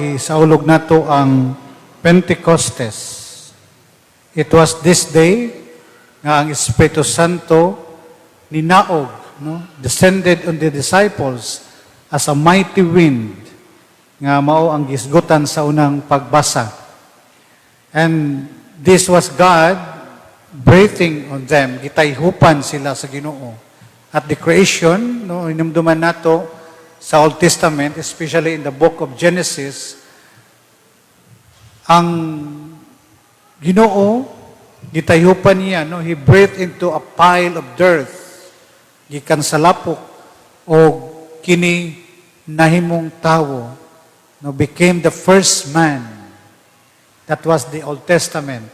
gisaulog nato ang Pentekostes. It was this day nga ang Espiritu Santo Ninaog, descended on the disciples as a mighty wind nga mao ang gisgutan sa unang pagbasa. And this was God breathing on them. Gitayhupan sila sa Ginoo. At the creation, inumduman nato sa Old Testament, especially in the book of Genesis, ang Ginoo, gitayupan niya, He breathed into a pile of dirt, gikan sa lapok, o kini nahimong tawo, became the first man. That was the Old Testament.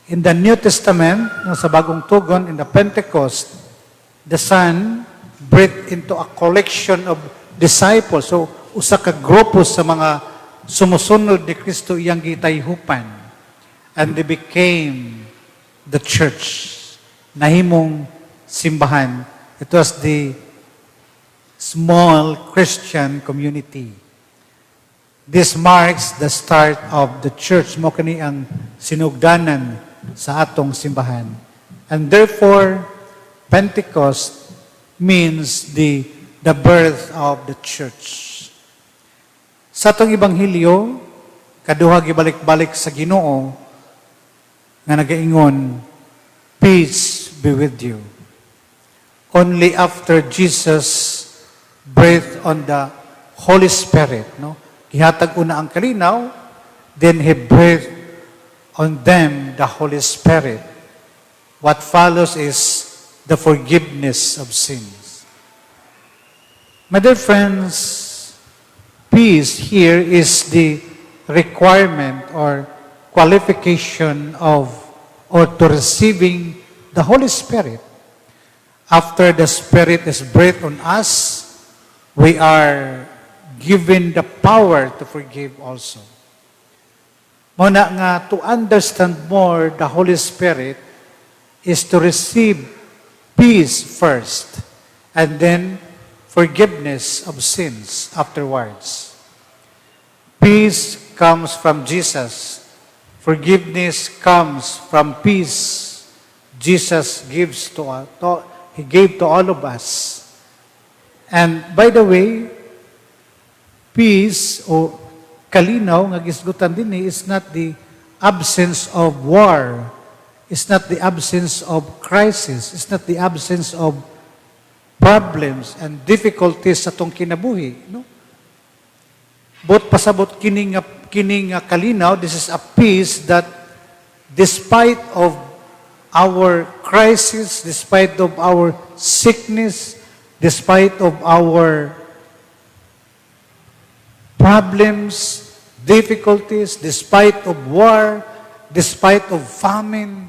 In the New Testament, sa Bagong Tugon, in the Pentecost, the Son breathed into a collection of disciples. So, usa ka grupo sa mga sumusunod ni Kristo iyang gitayhupan. And they became the church. Nahimong simbahan. It was the small Christian community. This marks the start of the church. Mo kani ang sinugdanan sa atong simbahan. And therefore, Pentecost means the birth of the church. Sa atong Ebanghelyo, kaduha gibalik-balik sa Ginoo, nga nagaingon, peace be with you. Only after Jesus breathed on the Holy Spirit, gihatag una ang kalinaw, then He breathed on them the Holy Spirit. What follows is the forgiveness of sins. My dear friends, peace here is the requirement or qualification of or to receiving the Holy Spirit. After the Spirit is breathed on us, we are given the power to forgive also. Muna nga, to understand more the Holy Spirit is to receive peace first, and then forgiveness of sins afterwards. Peace comes from Jesus. Forgiveness comes from peace. Jesus gives He gave to all of us. And by the way, peace o kalinaw nga gisgutan dinhi is not the absence of war. It's not the absence of crisis. It's not the absence of problems and difficulties sa tong kinabuhi, But pasabot kining kalinaw, this is a peace that despite of our crisis, despite of our sickness, despite of our problems, difficulties, despite of war, despite of famine,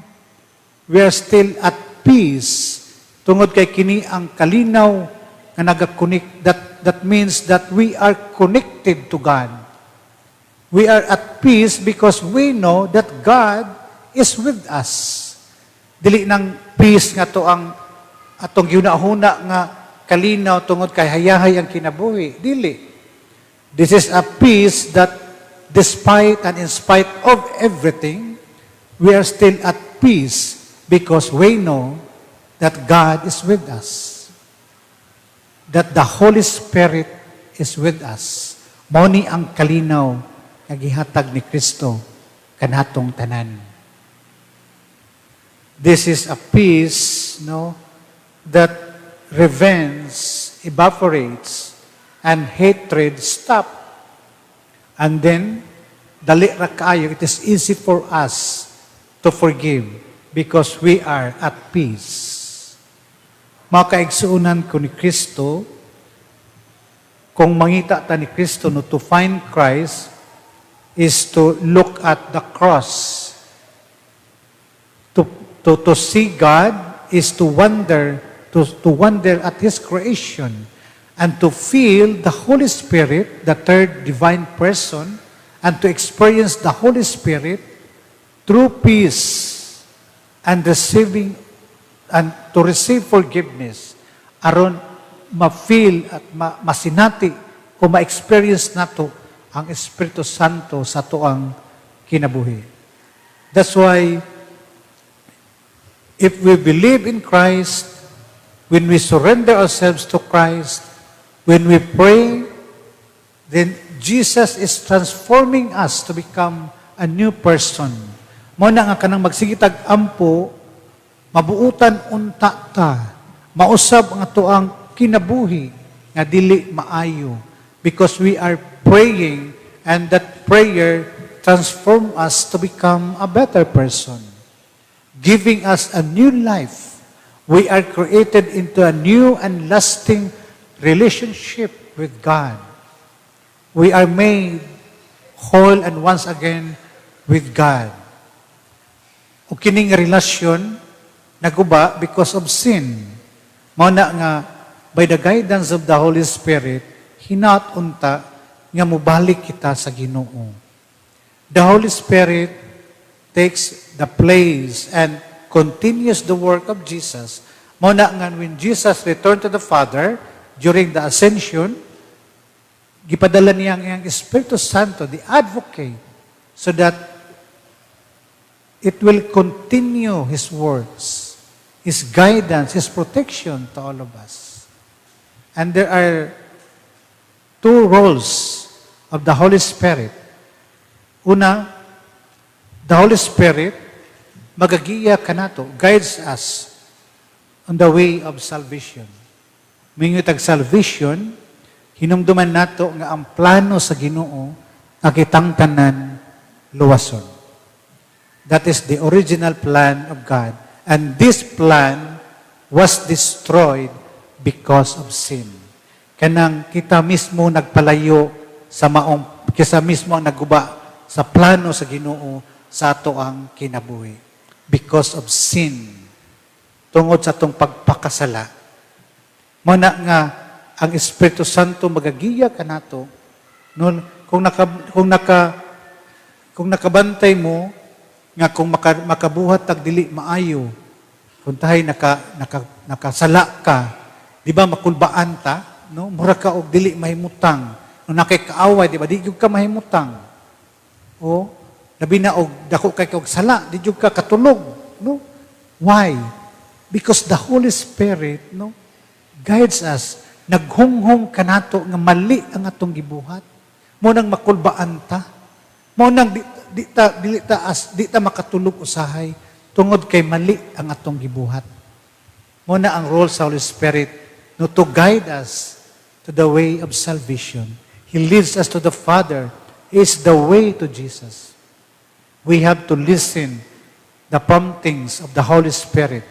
we are still at peace. Tungod kay kini ang kalinaw nga nagakunik, that means that we are connected to God. We are at peace because we know that God is with us. Dili nang peace nga to ang atong ginahuna nga kalinaw tungod kay hayahay ang kinabuhi. Dili. This is a peace that despite and in spite of everything, we are still at peace because we know that God is with us. That the Holy Spirit is with us. Mao ni ang kalinaw nga gihatag ni Kristo kanatong tanan. This is a peace, that revenge evaporates and hatred stop. And then, dali ra kaayo, it is easy for us to forgive because we are at peace. Mga kaigsuunan ko ni Kristo, kung mangita ta ni Kristo, to find Christ is to look at the cross. To see God is to wonder at His creation and to feel the Holy Spirit, the third divine person, and to experience the Holy Spirit through peace and to receive forgiveness aron ma-feel at masinati o ma-experience nato ang Espiritu Santo sa tuang kinabuhi. That's why, if we believe in Christ, when we surrender ourselves to Christ, when we pray, then Jesus is transforming us to become a new person. Muna nga kanang magsigitag ampo, mabuutan unta ta, mausab ang tuang kinabuhi, nga dili maayo, because we are praying, and that prayer transform us to become a better person, giving us a new life. We are created into a new and lasting relationship with God. We are made whole and once again with God. O kining relasyon naguba because of sin. Mao na nga by the guidance of the Holy Spirit, hinaut-unta nga mubalik kita sa Ginoo. The Holy Spirit takes the place and continues the work of Jesus. Mao na nga when Jesus returned to the Father during the ascension, gipadala niya ang iyang Espiritu Santo, the advocate, so that it will continue His works, His guidance, His protection to all of us. And there are two roles of the Holy Spirit. Una, the Holy Spirit magagiya kanato, guides us on the way of salvation. Mingutag salvation, hinumduman nato nga ang plano sa Ginoo nakitang tanan luwason. That is the original plan of God. And this plan was destroyed because of sin. Kanang kita mismo nagpalayo sa maong, kisa mismo ang naguba sa plano sa Ginoo sa ato ang kinabuhi. Because of sin. Tungod sa atong pagpakasala. Muna nga, ang Espiritu Santo magagiya kanato, no, kung nakabantay mo, nga kung makabuhat tag dili maayo, kung tahay nakasala ka, di ba makulbaan ta, no? Mura ka og dili mahimutang. No nakikaaway, di ba? Di jud ka mahimutang. O labi na og dako kay og sala, di jud ka katulog, no? Why? Because the Holy Spirit, no, guides us. Naghunghong kanato nga mali ang atong gibuhat. Mo nang makulbaan ta. Mo nang di ta makatulog usahay tungod kay mali ang atong gibuhat. Mo na ang role sa Holy Spirit no to guide us to the way of salvation. He leads us to the Father. He is the way to Jesus. We have to listen the promptings of the Holy Spirit.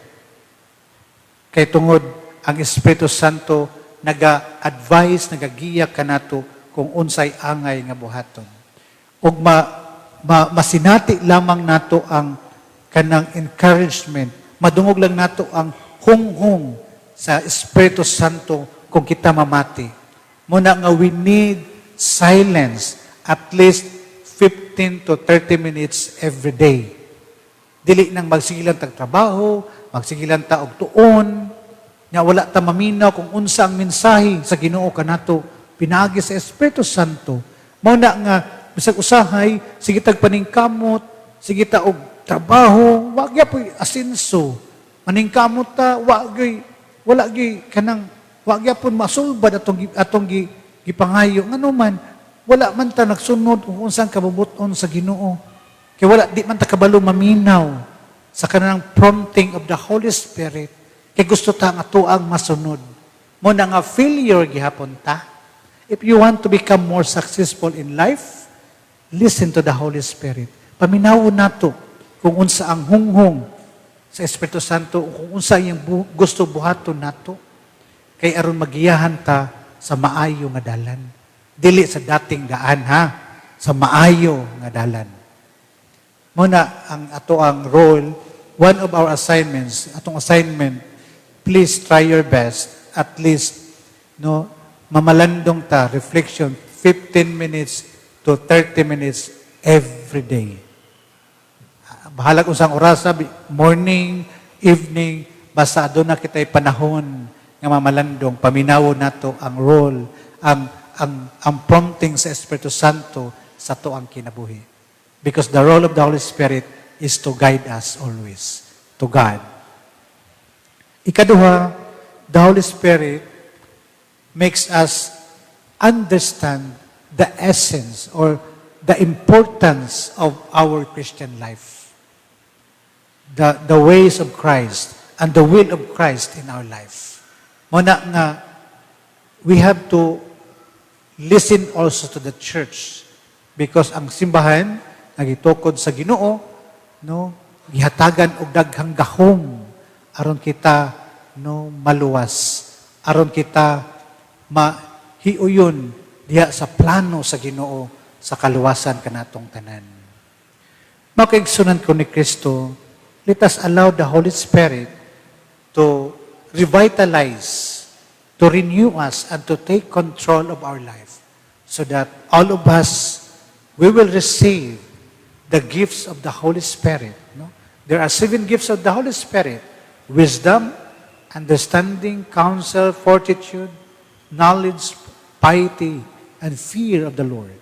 Kay tungod ang Espiritu Santo naga-advise, nagagiya kanato kung unsay angay nga buhaton. Ug masinati lamang nato ang kanang encouragement. Madungog lang nato ang hunghong sa Espiritu Santo kung kita mamati. Muna nga we need silence at least 15 to 30 minutes every day. Dili nang magsigilan tag trabaho, magsigilan ta og tuon, nga wala ta maminaw kung unsa ang mensahe sa Ginoo kanato pinaagi sa Espiritu Santo. Mao na nga bisag usahay sige tag paningkamot, sige ta og trabaho, wa gyapon asenso. Maningkamot ta wala gyapon masulbad atong gipangayo ngano man wala man ta nagsunod kung unsang kabubuton sa Ginoo. Kay wala di man ta kabalo maminaw sa kanang prompting of the Holy Spirit. Kay gusto ta nga tuang masunod. Mo na nga failure gihapon ta. If you want to become more successful in life, listen to the Holy Spirit. Paminawon nato kung unsa ang hunghong sa Espiritu Santo, kung unsa iyang gusto buhaton nato. Kay aron magiyahan ta sa maayo nga dalan. Dili sa dating daan ha, sa maayo nga dalan. Mo na ang ato ang role, one of our assignments, atong assignment, please try your best, at least, no, mamalandong ta, reflection, 15 minutes to 30 minutes every day. Bahala kung saan oras, morning, evening, basta doon na kita'y panahon nga mamalandong, paminawo nato ang role, ang ang prompting sa Espiritu Santo sa tuang kinabuhi. Because the role of the Holy Spirit is to guide us always to God. Ikaduha, the Holy Spirit makes us understand the essence or the importance of our Christian life. The ways of Christ and the will of Christ in our life. Muna nga, we have to listen also to the church because ang simbahan nagitukod sa Ginoo, no, gihatagan og daghang gahom aron kita no maluwas, aron kita mahiuyon diha sa plano sa Ginoo sa kaluwasan kanatong tanan. Makaigsunan ko ni Kristo, let us allow the Holy Spirit to revitalize, to renew us, and to take control of our life so that all of us, we will receive the gifts of the Holy Spirit. No? There are 7 gifts of the Holy Spirit: wisdom, understanding, counsel, fortitude, knowledge, piety, and fear of the Lord.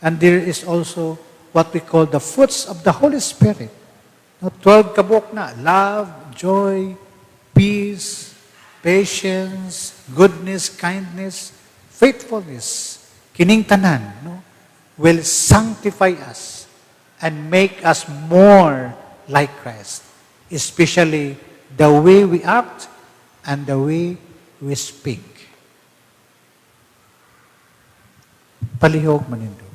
And there is also what we call the fruits of the Holy Spirit. No, 12 kabuk na: love, joy, peace, patience, goodness, kindness, faithfulness. Kining tanan, no, will sanctify us and make us more like Christ, especially the way we act and the way we speak. Palihog manindo.